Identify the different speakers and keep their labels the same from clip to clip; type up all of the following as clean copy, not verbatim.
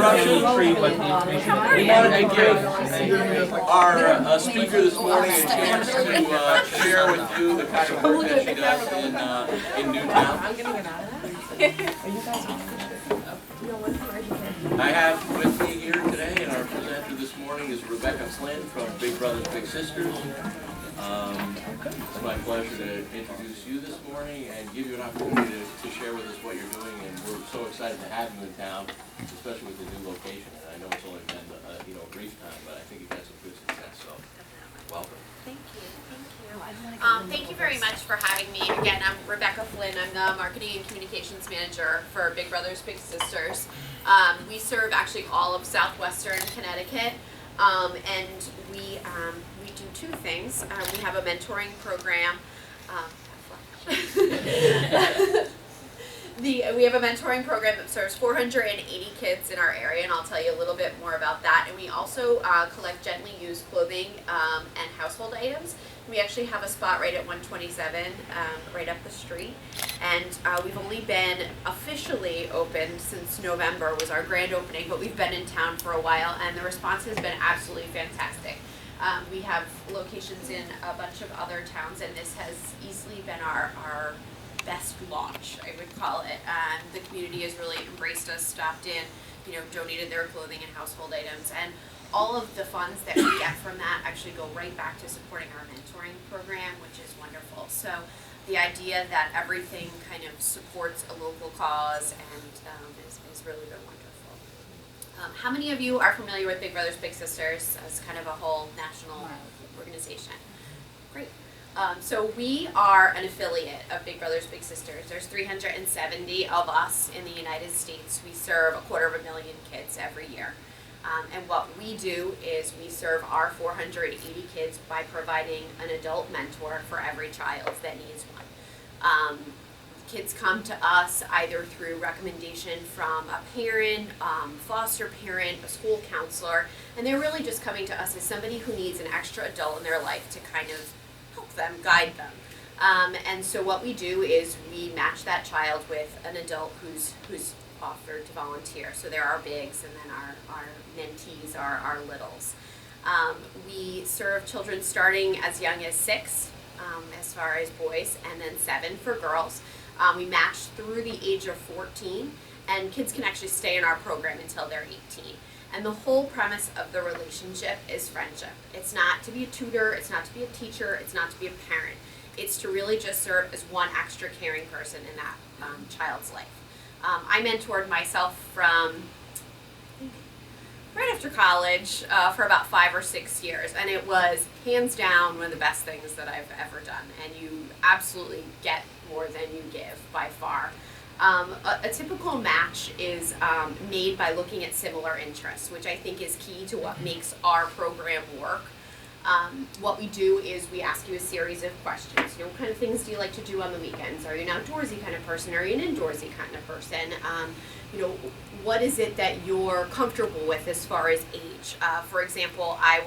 Speaker 1: interruption. We wanted to give our speaker this morning a chance to share with you the kind of work that she does in Newtown. I have with me here today, and our presenter this morning is Rebecca Flynn from Big Brothers Big Sisters. It's my pleasure to introduce you this morning and give you an opportunity to share with us what you're doing, and we're so excited to have you in town, especially with the new location. And I know it's only been a brief time, but I think you've had some good success. So, welcome.
Speaker 2: Thank you. Thank you very much for having me. Again, I'm Rebecca Flynn. I'm the Marketing and Communications Manager for Big Brothers Big Sisters. We serve actually all of southwestern Connecticut, and we do two things. We have a mentoring program. We have a mentoring program that serves 480 kids in our area, and I'll tell you a little bit more about that. And we also collect gently used clothing and household items. We actually have a spot right at 127, right up the street. And we've only been officially opened since November was our grand opening, but we've been in town for a while, and the response has been absolutely fantastic. We have locations in a bunch of other towns, and this has easily been our best launch, I would call it. The community has really embraced us, stopped in, donated their clothing and household items, and all of the funds that we get from that actually go right back to supporting our mentoring program, which is wonderful. So the idea that everything kind of supports a local cause and is really been wonderful. How many of you are familiar with Big Brothers Big Sisters as kind of a whole national organization? Great. So we are an affiliate of Big Brothers Big Sisters. There's 370 of us in the United States. We serve 250,000 kids every year. And what we do is we serve our 480 kids by providing an adult mentor for every child that needs one. Kids come to us either through recommendation from a parent, foster parent, a school counselor, and they're really just coming to us as somebody who needs an extra adult in their life to kind of help them, guide them. And so what we do is we match that child with an adult who's offered to volunteer. So there are bigs, and then our mentees are our littles. We serve children starting as young as 6, as far as boys, and then 7 for girls. We match through the age of 14, and kids can actually stay in our program until they're 18. And the whole premise of the relationship is friendship. It's not to be a tutor, it's not to be a teacher, it's not to be a parent. It's to really just serve as one extra caring person in that child's life. I mentored myself from right after college for about 5 or 6 years, and it was hands down one of the best things that I've ever done, and you absolutely get more than you give by far. A typical match is made by looking at similar interests, which I think is key to what makes our program work. What we do is we ask you a series of questions. What kind of things do you like to do on the weekends? Are you an outdoorsy kind of person? Are you an indoorsy kind of person? What is it that you're comfortable with as far as age? For example, I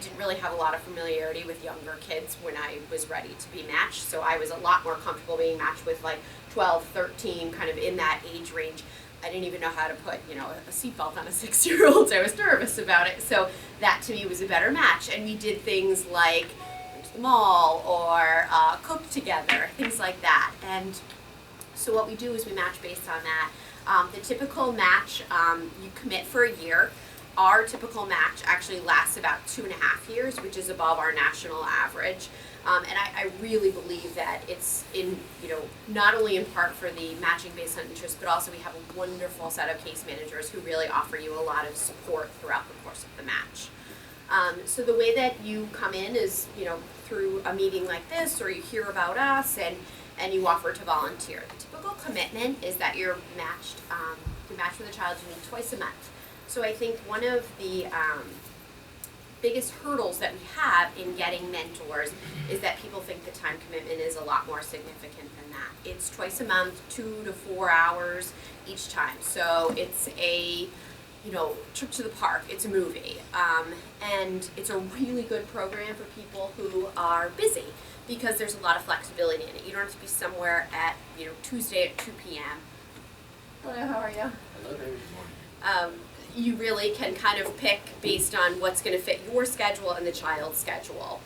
Speaker 2: didn't really have a lot of familiarity with younger kids when I was ready to be matched, so I was a lot more comfortable being matched with like 12, 13, kind of in that age range. I didn't even know how to put, a seatbelt on a 6-year-old, so I was nervous about it. So that to me was a better match. And we did things like go to the mall or cook together, things like that. And so what we do is we match based on that. The typical match, you commit for a year. Our typical match actually lasts about 2.5 years, which is above our national average. And I really believe that it's not only in part for the matching based on interest, but also we have a wonderful set of case managers who really offer you a lot of support throughout the course of the match. So the way that you come in is, through a meeting like this, or you hear about us and you offer to volunteer. The typical commitment is that you're matched with a child you meet twice a month. So I think one of the biggest hurdles that we have in getting mentors is that people think the time commitment is a lot more significant than that. It's twice a month, 2 to 4 hours each time. So it's a trip to the park, it's a movie. And it's a really good program for people who are busy because there's a lot of flexibility in it. You don't have to be somewhere at, Tuesday at 2 p.m. Hello, how are you?
Speaker 1: Hello there, good morning.
Speaker 2: You really can kind of pick based on what's going to fit your schedule and the child's schedule.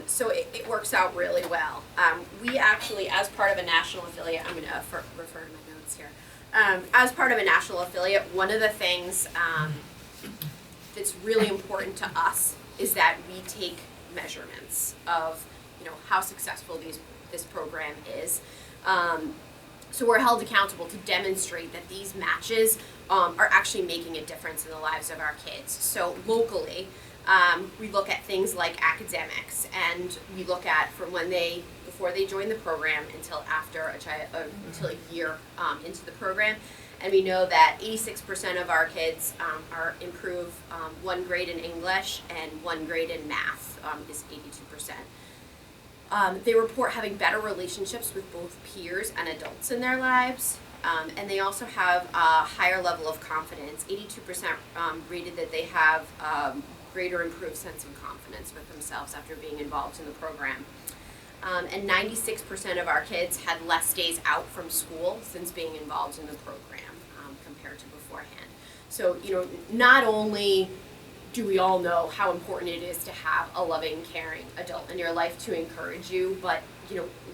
Speaker 2: So it works out really well. We actually, as part of a national affiliate, I'm going to refer to my notes here. As part of a national affiliate, one of the things that's really important to us is that we take measurements of, how successful this program is. So we're held accountable to demonstrate that these matches are actually making a difference in the lives of our kids. So locally, we look at things like academics, and we look at from before they join the program until after until a year into the program, and we know that 86% of our kids improve 1 grade in English and 1 grade in math is 82%. They report having better relationships with both peers and adults in their lives, and they also have a higher level of confidence. 82% rated that they have greater improved sense of confidence with themselves after being involved in the program. And 96% of our kids had less days out from school since being involved in the program compared to beforehand. So, not only do we all know how important it is to have a loving, caring adult in your life to encourage you, but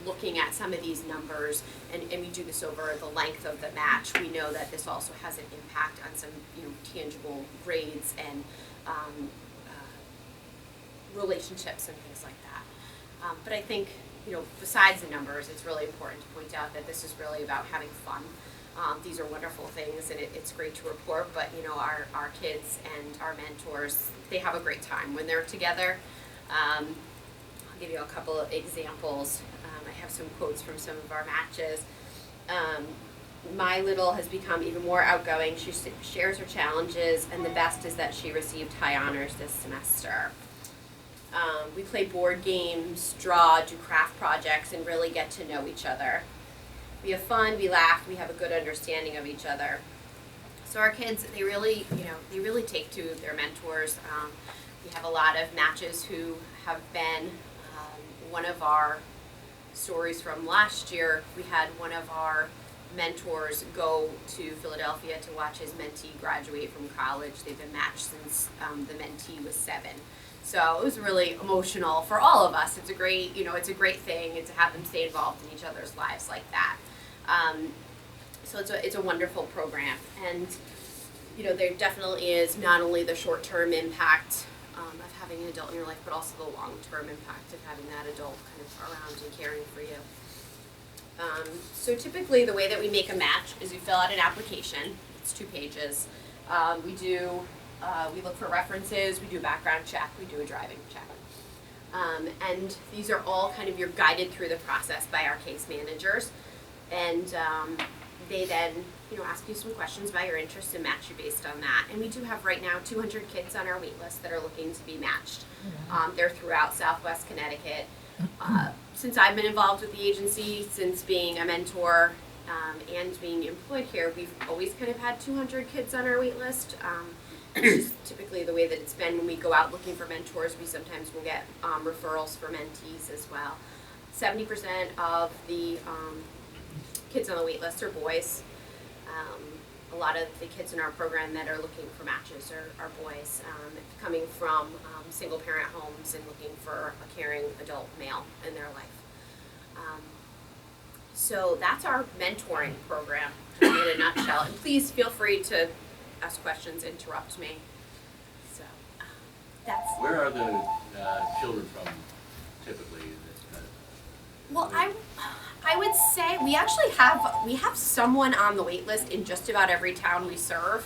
Speaker 2: looking at some of these numbers, and we do this over the length of the match, we know that this also has an impact on some tangible grades and relationships and things like that. But I think besides the numbers, it's really important to point out that this is really about having fun. These are wonderful things, and it's great to report, but our kids and our mentors, they have a great time when they're together. I'll give you a couple of examples. I have some quotes from some of our matches. My little has become even more outgoing. She shares her challenges, and the best is that she received high honors this semester. We play board games, draw, do craft projects, and really get to know each other. We have fun, we laugh, we have a good understanding of each other. So our kids, they really take to their mentors. We have a lot of matches who have been, one of our stories from last year, we had one of our mentors go to Philadelphia to watch his mentee graduate from college. They've been matched since the mentee was 7. So it was really emotional for all of us. It's a great, it's a great thing to have them stay involved in each other's lives like that. So it's a wonderful program, and there definitely is not only the short-term impact of having an adult in your life, but also the long-term impact of having that adult kind of around and caring for you. So typically the way that we make a match is we fill out an application. It's 2 pages. We look for references, we do a background check, we do a driving check. And these are all you're guided through the process by our case managers. And they then, ask you some questions about your interests and match you based on that. And we do have right now 200 kids on our wait list that are looking to be matched. They're throughout Southwest Connecticut. Since I've been involved with the agency, since being a mentor and being employed here, we've always had 200 kids on our wait list. It's just typically the way that it's been when we go out looking for mentors. We sometimes will get referrals for mentees as well. 70% of the kids on the wait list are boys. A lot of the kids in our program that are looking for matches are boys, coming from single parent homes and looking for a caring adult male in their life. So that's our mentoring program in a nutshell. And please feel free to ask questions, interrupt me. So that's.
Speaker 1: Where are the children from typically?
Speaker 2: Well, I would say we actually have someone on the wait list in just about every town we serve.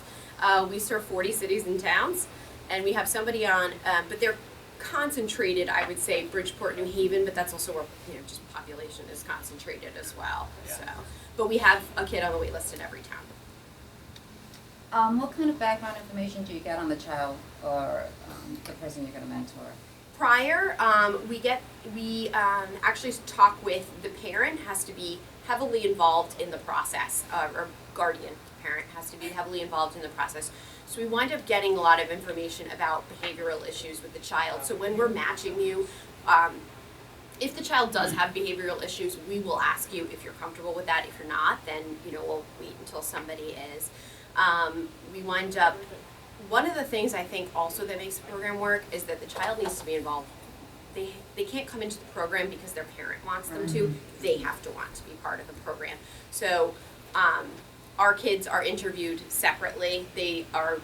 Speaker 2: We serve 40 cities and towns, and we have somebody on, but they're concentrated, I would say, Bridgeport, New Haven, but that's also where just population is concentrated as well.
Speaker 1: Yeah.
Speaker 2: So, but we have a kid on the wait list in every town.
Speaker 3: What kind of background information do you get on the child or the person you're going to mentor?
Speaker 2: Prior, we actually talk with the parent. Has to be heavily involved in the process, or guardian parent has to be heavily involved in the process. So we wind up getting a lot of information about behavioral issues with the child. So when we're matching you, If the child does have behavioral issues, we will ask you if you're comfortable with that. If you're not, then we'll wait until somebody is. We wind up. One of the things I think also that makes the program work is that the child needs to be involved. They can't come into the program because their parent wants them to. They have to want to be part of the program. So our kids are interviewed separately. They are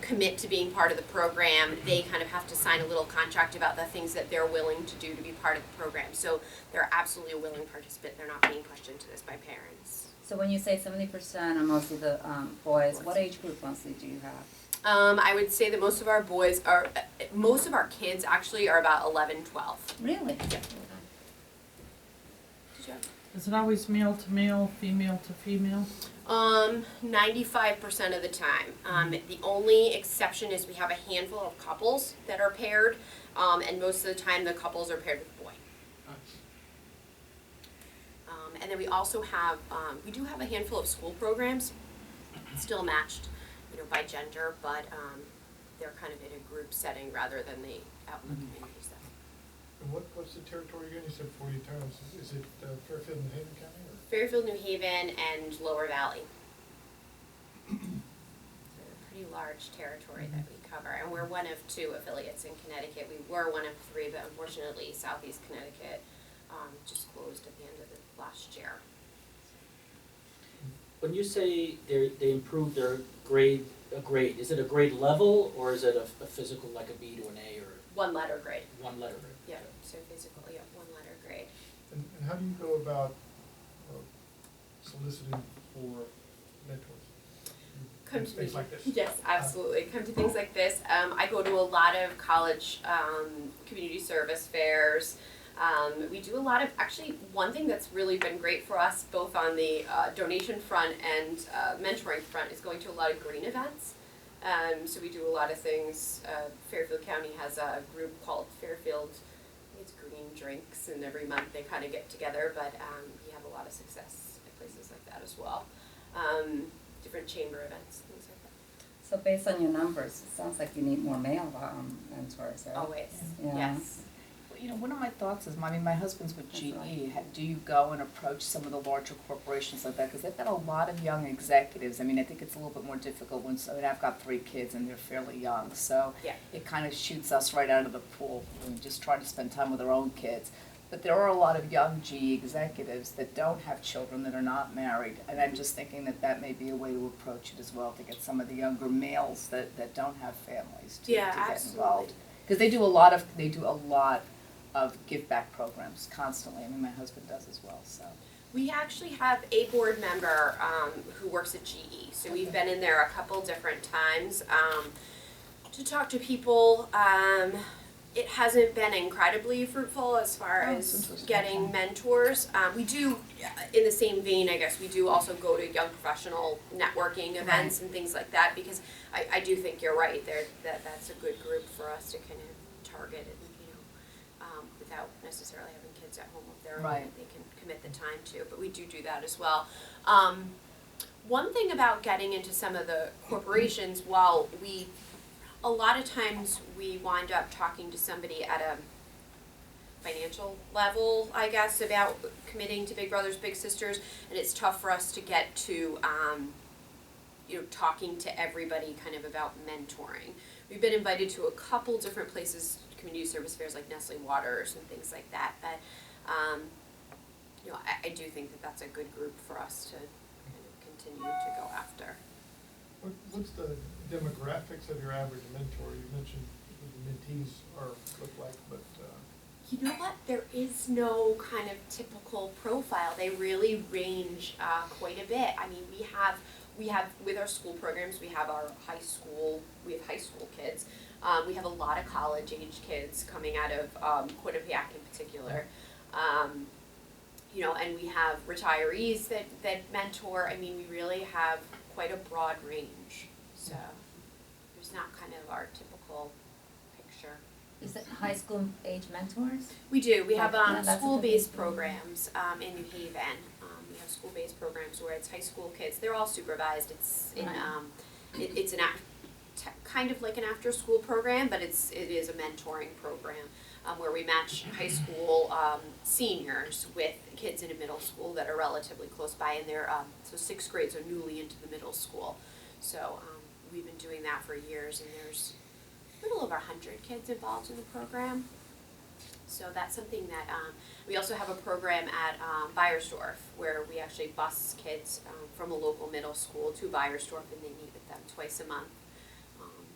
Speaker 2: commit to being part of the program. They kind of have to sign a little contract about the things that they're willing to do to be part of the program. So they're absolutely a willing participant. They're not being pushed into this by parents.
Speaker 3: So when you say 70% are mostly the boys, what age group mostly do you have?
Speaker 2: I would say that most of our kids actually are about 11, 12.
Speaker 3: Really?
Speaker 2: Yeah. Did you have?
Speaker 4: Is it always male to male, female to female?
Speaker 2: 95% of the time. The only exception is we have a handful of couples that are paired, and most of the time the couples are paired with a boy. And then we also have, we do have a handful of school programs, still matched, by gender, but they're kind of in a group setting rather than the out in the community setting.
Speaker 5: And what's the territory again? You said 40 towns. Is it Fairfield and Haven County? Or?
Speaker 2: Fairfield, New Haven, and Lower Valley. So a pretty large territory that we cover, and we're one of 2 affiliates in Connecticut. We were one of 3, but unfortunately Southeast Connecticut just closed at the end of the last year.
Speaker 6: When you say they improve their grade, is it a grade level or is it a physical like a B to an A or?
Speaker 2: 1 letter grade.
Speaker 6: 1 letter grade.
Speaker 2: Yeah, so physical, 1 letter grade.
Speaker 5: And how do you go about soliciting for mentors?
Speaker 2: Come to
Speaker 5: Things
Speaker 2: me.
Speaker 5: like this.
Speaker 2: Yes, absolutely. Come to things like this. I go to a lot of college community service fairs. We do a lot of, actually, one thing that's really been great for us, both on the donation front and mentoring front, is going to a lot of green events. So we do a lot of things. Fairfield County has a group called Fairfield, I think it's Green Drinks, and every month they kind of get together, but we have a lot of success at places like that as well. Different chamber events, things like that.
Speaker 3: So based on your numbers, it sounds like you need more male mentors, right?
Speaker 2: Always,
Speaker 3: Yeah.
Speaker 2: yes.
Speaker 4: One of my thoughts is, my husband's with
Speaker 3: That's
Speaker 4: GE.
Speaker 3: right.
Speaker 4: Do you go and approach some of the larger corporations like that? Because they've got a lot of young executives. I think it's a little bit more difficult I've got 3 kids and they're fairly young. So
Speaker 2: Yeah.
Speaker 4: it kind of shoots us right out of the pool when we just try to spend time with our own kids. But there are a lot of young GE executives that don't have children, that are not married. And I'm just thinking that may be a way to approach it as well, to get some of the younger males that don't have families to get
Speaker 2: absolutely.
Speaker 4: involved. Because they do a lot of give back programs constantly. My husband does as well, so.
Speaker 2: We actually have a board member who works at GE, so we've been in there a couple different times to talk to people. It hasn't been incredibly fruitful as far as getting mentors. We do, in the same vein, I guess, we do also go to young professional networking events and things like that, because I do think you're right there, that's a good group for us to kind of target and, without necessarily having kids at home of their own that they can commit the time to, but we do that as well. One thing about getting into some of the corporations, while a lot of times we wind up talking to somebody at a financial level, I guess, about committing to Big Brothers Big Sisters, and it's tough for us to get to talking to everybody kind of about mentoring. We've been invited to a couple different places, community service fairs like Nestle Waters and things like that, but I do think that that's a good group for us to kind of continue to go after.
Speaker 5: What's the demographics of your average mentor? You mentioned what the mentees look like, but
Speaker 2: You know what? There is no kind of typical profile. They really range quite a bit. We have with our school programs, we have high school kids. We have a lot of college age kids coming out of Quinnipiac in particular. And we have retirees that mentor. We really have quite a broad range. So there's not kind of our typical picture.
Speaker 3: Is it high school age mentors?
Speaker 2: We do. We have
Speaker 3: Yeah, that's a
Speaker 2: school-based
Speaker 3: good-
Speaker 2: programs in New Haven. We have school-based programs where it's high school kids. They're all supervised. It's in
Speaker 3: Right.
Speaker 2: it's an kind of like an after-school program, but it is a mentoring program where we match high school seniors with kids in a middle school that are relatively close by, and they're so sixth grades are newly into the middle school. So we've been doing that for years, and there's a little over 100 kids involved in the program. So that's something that we also have a program at Beiersdorf where we actually bus kids from a local middle school to Beiersdorf, and they meet with them twice a month.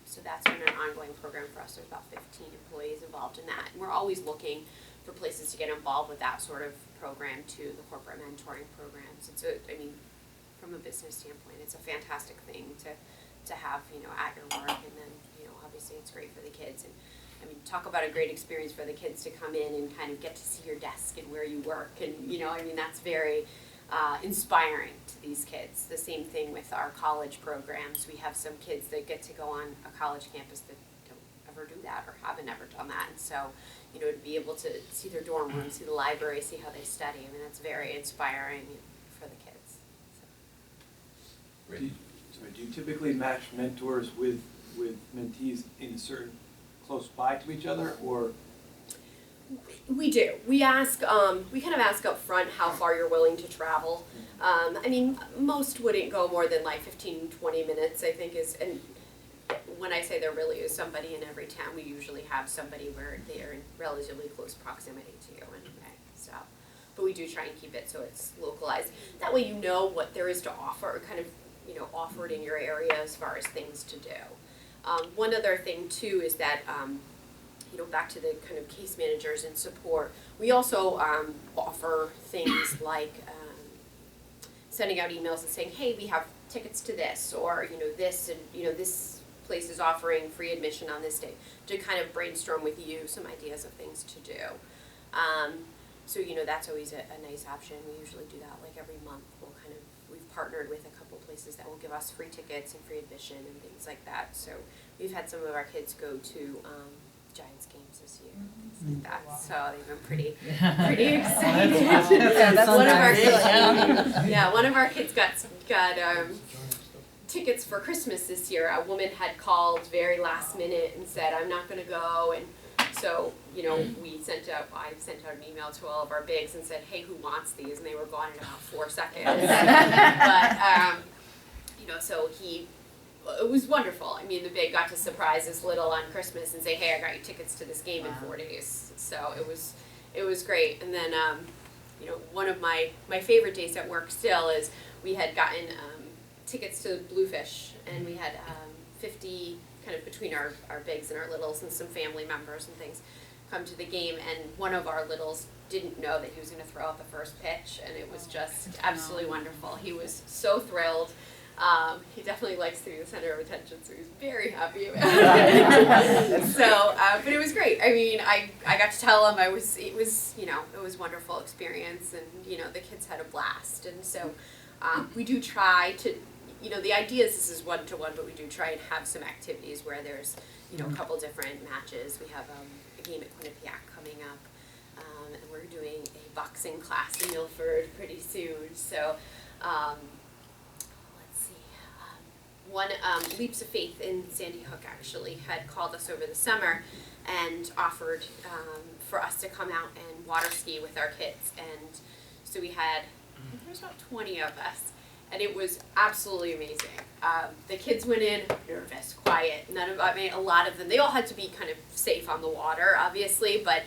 Speaker 2: So that's been an ongoing program for us. There's about 15 employees involved in that. And we're always looking for places to get involved with that sort of program too, the corporate mentoring programs. I mean, from a business standpoint, it's a fantastic thing to have, at your work, and then, obviously it's great for the kids. And I mean, talk about a great experience for the kids to come in and kind of get to see your desk and where you work, and that's very inspiring to these kids. The same thing with our college programs. We have some kids that get to go on a college campus that don't ever do that or haven't ever done that, and so to be able to see their dorm room, see the library, see how they study, I mean, that's very inspiring for the kids.
Speaker 7: Do you typically match mentors with mentees in a certain close by to each other, or?
Speaker 2: We do. We ask, we kind of ask up front how far you're willing to travel. I mean, most wouldn't go more than like 15, 20 minutes, I think and when I say there really is somebody in every town, we usually have somebody where they are in relatively close proximity to you anyway, so. But we do try and keep it so it's localized. That way you know what there is to offer, kind of, offered in your area as far as things to do. One other thing too is that, back to the kind of case managers and support, we also offer things like sending out emails and saying, hey, we have tickets to this, or this, and this place is offering free admission on this day, to kind of brainstorm with you some ideas of things to do. So that's always a nice option. We usually do that like every month. We've partnered with a couple places that will give us free tickets and free admission and things like that. So we've had some of our kids go to Giants games this year, things like that. So they've been pretty excited.
Speaker 4: That's
Speaker 2: one of our
Speaker 4: kids.
Speaker 2: One of our kids got tickets for Christmas this year. A woman had called very last minute and said, I'm not going to go, and so I sent out an email to all of our bigs and said, hey, who wants these? And they were gone in about 4 seconds. But so it was wonderful. I mean, the big got to surprise his little on Christmas and say, hey, I got you tickets to this game in 4 days. So it was great. And then one of my favorite days at work still is we had gotten tickets to Bluefish, and we had 50 kind of between our bigs and our littles and some family members and things come to the game, and one of our littles didn't know that he was going to throw out the first pitch, and it was just absolutely wonderful. He was so thrilled. He definitely likes to be the center of attention, so he was very happy about it. So, but it was great. I mean, I got to tell him it was it was a wonderful experience, and the kids had a blast, and so we do try to. The idea is this is one-to-one, but we do try and have some activities where there's, a couple different matches. We have a game at Quinnipiac coming up, and we're doing a boxing class in Milford pretty soon. So, let's see. One Leaps of Faith in Sandy Hook actually had called us over the summer and offered for us to come out and water ski with our kids, and so we had there's about 20 of us. And it was absolutely amazing. The kids went in nervous, quiet. A lot of them, they all had to be kind of safe on the water, obviously, but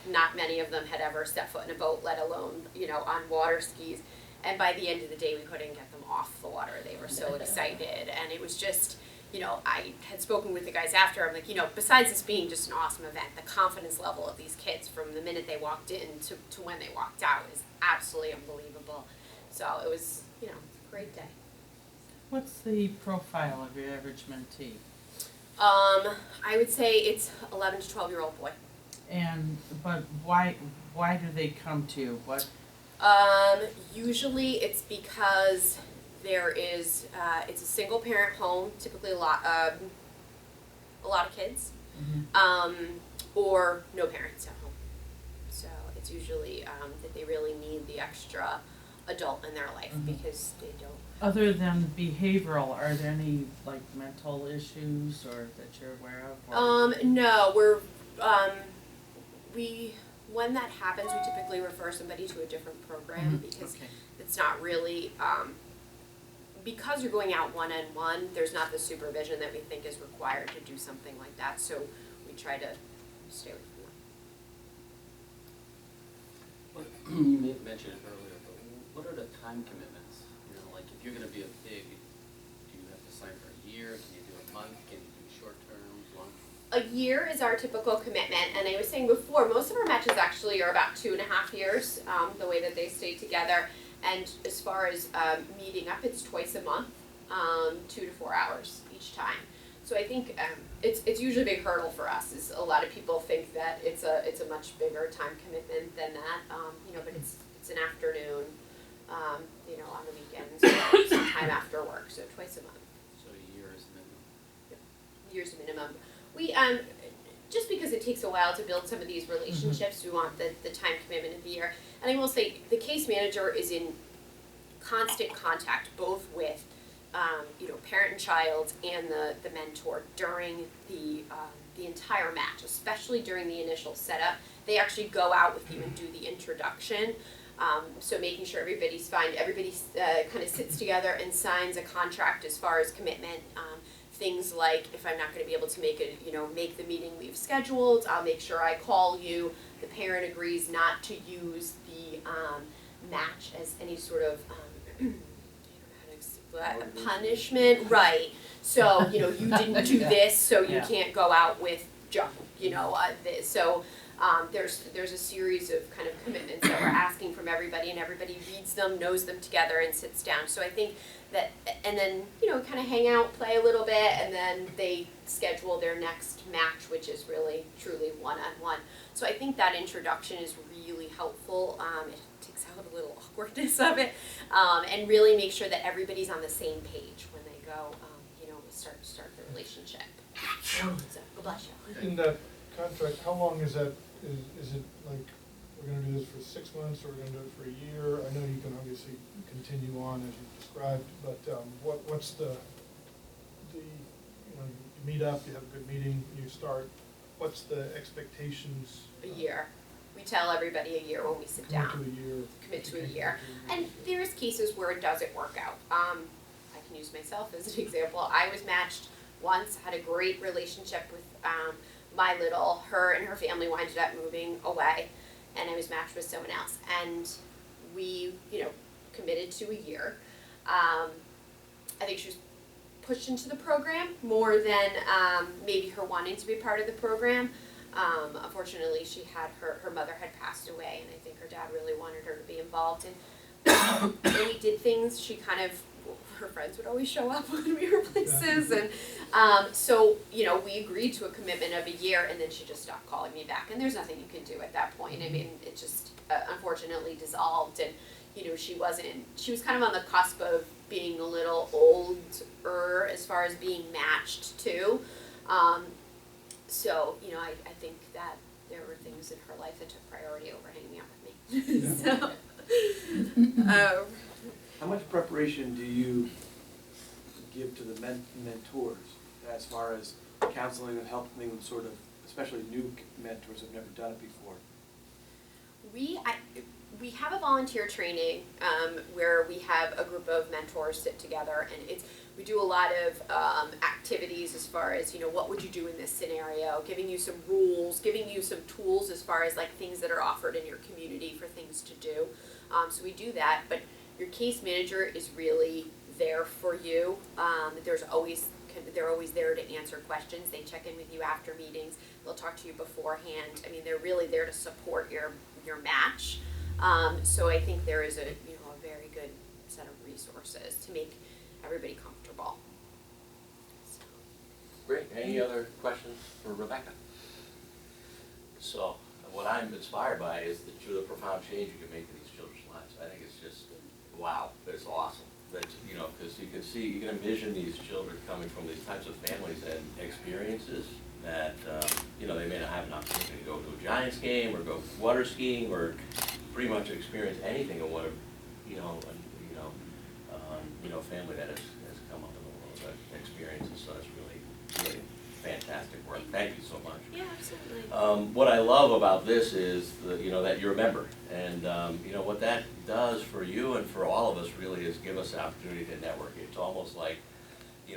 Speaker 2: not many of them had ever stepped foot in a boat, let alone, on water skis. And by the end of the day, we couldn't get them off the water. They were so excited. And it was just, I had spoken with the guys after. I'm like, besides this being just an awesome event, the confidence level of these kids from the minute they walked in to when they walked out is absolutely unbelievable. So it was, great day.
Speaker 8: What's the profile of your average mentee?
Speaker 2: I would say it's 11 to 12-year-old boy.
Speaker 8: But why do they come to you? What?
Speaker 2: Usually it's because there is it's a single parent home, typically a lot of kids, or no parents at home. So it's usually that they really need the extra adult in their life because they don't
Speaker 8: other than behavioral, are there any like mental issues or that you're aware of? Or?
Speaker 2: No, when that happens, we typically refer somebody to a different program because
Speaker 8: Okay.
Speaker 2: it's not really, because you're going out one-on-one, there's not the supervision that we think is required to do something like that, so we try to stay away from that.
Speaker 9: You may have mentioned it earlier, but what are the time commitments? You know, like if you're gonna be a big, do you have to sign for a year? Can you do a month? Can you do short term, long?
Speaker 2: A year is our typical commitment, and I was saying before, most of our matches actually are about 2.5 years, the way that they stay together. And as far as meeting up, it's twice a month, 2 to 4 hours each time. So I think it's usually a big hurdle for us. Is a lot of people think that it's a much bigger time commitment than that, but it's an afternoon, on the weekends, or sometime after work, so twice a month.
Speaker 9: So a year is minimum.
Speaker 2: Years minimum. We just because it takes a while to build some of these relationships, we want the time commitment of the year. And I will say the case manager is in constant contact both with parent and child and the mentor during the entire match, especially during the initial setup. They actually go out with you and do the introduction. So making sure everybody's fine, everybody kind of sits together and signs a contract as far as commitment. Things like if I'm not going to be able to make the meeting we've scheduled, I'll make sure I call you. The parent agrees not to use the match as any sort of punishment, right? So you didn't do this, so you can't go out with junk. This. So there's a series of kind of commitments that we're asking from everybody, and everybody reads them, knows them together, and sits down. So I think that, and then kind of hang out, play a little bit, and then they schedule their next match, which is really truly one-on-one. So I think that introduction is really helpful. It takes out a little awkwardness of it, and really make sure that everybody's on the same page when they go, start the relationship. So, God bless you.
Speaker 5: In that contract, how long is that, is it like, we're gonna do this for 6 months, or we're gonna do it for a year? I know you can obviously continue on as you described, but what's you meet up, you have a good meeting, you start, what's the expectations?
Speaker 2: A year. We tell everybody a year when we sit down.
Speaker 5: Commit to a year.
Speaker 2: Commit to a year. And there's cases where it doesn't work out. I can use myself as an example. I was matched once, had a great relationship with my little. Her and her family winded up moving away, and I was matched with someone else. And we, committed to a year. I think she was pushed into the program more than maybe her wanting to be part of the program. Unfortunately, she had her mother had passed away, and I think her dad really wanted her to be involved. And when we did things, she kind of, her friends would always show up when we were places, and so we agreed to a commitment of a year, and then she just stopped calling me back, and there's nothing you can do at that point. I mean, it just unfortunately dissolved, and she was kind of on the cusp of being a little older as far as being matched too. So I think that there were things in her life that took priority over hanging out with me. So
Speaker 7: How much preparation do you give to the mentors as far as counseling and helping them sort of, especially new mentors who've never done it before?
Speaker 2: We have a volunteer training where we have a group of mentors sit together, and we do a lot of activities as far as what would you do in this scenario, giving you some rules, giving you some tools as far as like things that are offered in your community for things to do. So we do that, but your case manager is really there for you. They're always there to answer questions. They check in with you after meetings. They'll talk to you beforehand. I mean, they're really there to support your match. So I think there is a very good set of resources to make everybody comfortable. So.
Speaker 1: Great. Any other questions for Rebecca?
Speaker 10: So, what I'm inspired by is the truly profound change you can make in these children's lives. I think it's just, wow, it's awesome. That's, because you can see, you can envision these children coming from these types of families and experiences that, they may not have an opportunity to go to a Giants game or go water skiing or pretty much experience anything of what, family that has come up in the world, that experiences, so it's really fantastic work. Thank you so much.
Speaker 2: Yeah, absolutely.
Speaker 10: What I love about this is that you're a member, and what that does for you and for all of us really is give us the opportunity to network. It's almost like,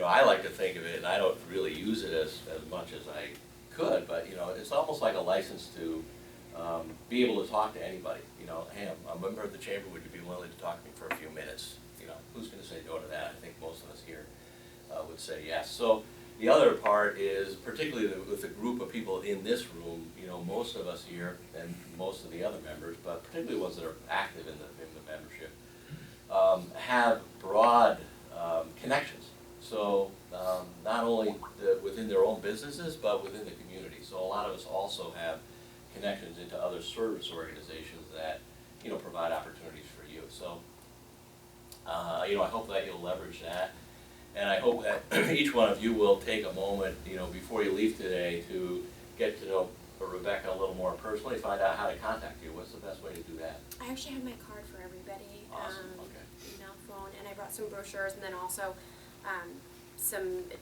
Speaker 10: I like to think of it, and I don't really use it as much as I could, but it's almost like a license to be able to talk to anybody. Hey, I'm a member of the chamber, would you be willing to talk to me for a few minutes? Who's going to say no to that? I think most of us here would say yes. So the other part is, particularly with the group of people in this room, most of us here, and most of the other members, but particularly ones that are active in the membership, have broad connections. So not only within their own businesses, but within the community. So a lot of us also have connections into other service organizations that provide opportunities for you. So I hope that you'll leverage that. And I hope that each one of you will take a moment, before you leave today, to get to know Rebecca a little more personally, find out how to contact you. What's the best way to do that?
Speaker 2: I actually have my card for everybody.
Speaker 10: Awesome, okay.
Speaker 2: Email, phone, and I brought some brochures, and then also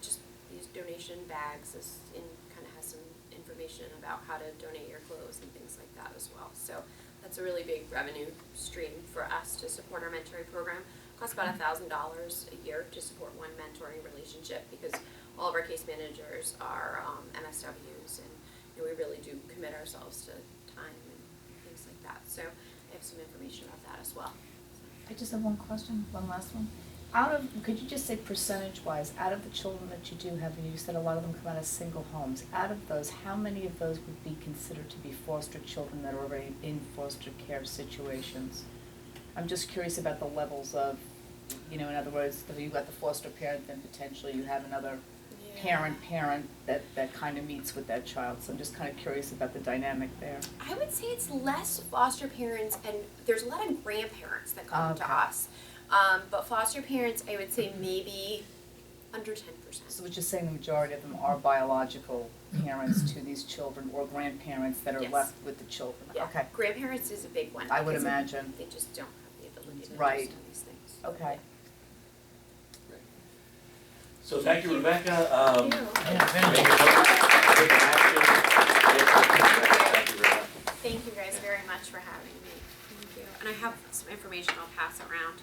Speaker 2: just these donation bags. This kind of has some information about how to donate your clothes and things like that as well. So that's a really big revenue stream for us to support our mentoring program. It costs about $1,000 a year to support one mentoring relationship, because all of our case managers are MSWs, and we really do commit ourselves to time and things like that. So I have some information about that as well.
Speaker 4: I just have one question, one last one. Could you just say percentage-wise, out of the children that you do have, and you said a lot of them come out of single homes, out of those, how many of those would be considered to be foster children that are already in foster care situations? I'm just curious about the levels of, in other words, if you've got the foster parent, then potentially you have another parent that kind of meets with that child. So I'm just kind of curious about the dynamic there.
Speaker 2: I would say it's less foster parents, and there's a lot of grandparents that come to us. But foster parents, I would say maybe under 10%.
Speaker 4: So we're just saying the majority of them are biological parents to these children, or grandparents that are
Speaker 2: Yes.
Speaker 4: left with the children.
Speaker 2: Yeah.
Speaker 4: Okay.
Speaker 2: Grandparents is a big one.
Speaker 4: I would
Speaker 2: because
Speaker 4: imagine.
Speaker 2: They just don't have the ability to
Speaker 4: Right.
Speaker 2: understand these things.
Speaker 4: Okay.
Speaker 10: So thank you, Rebecca.
Speaker 2: Thank you.
Speaker 10: Make a motion, take an action. Thank you very much.
Speaker 2: Thank you guys very much for having me. Thank you. And I have some information I'll pass around.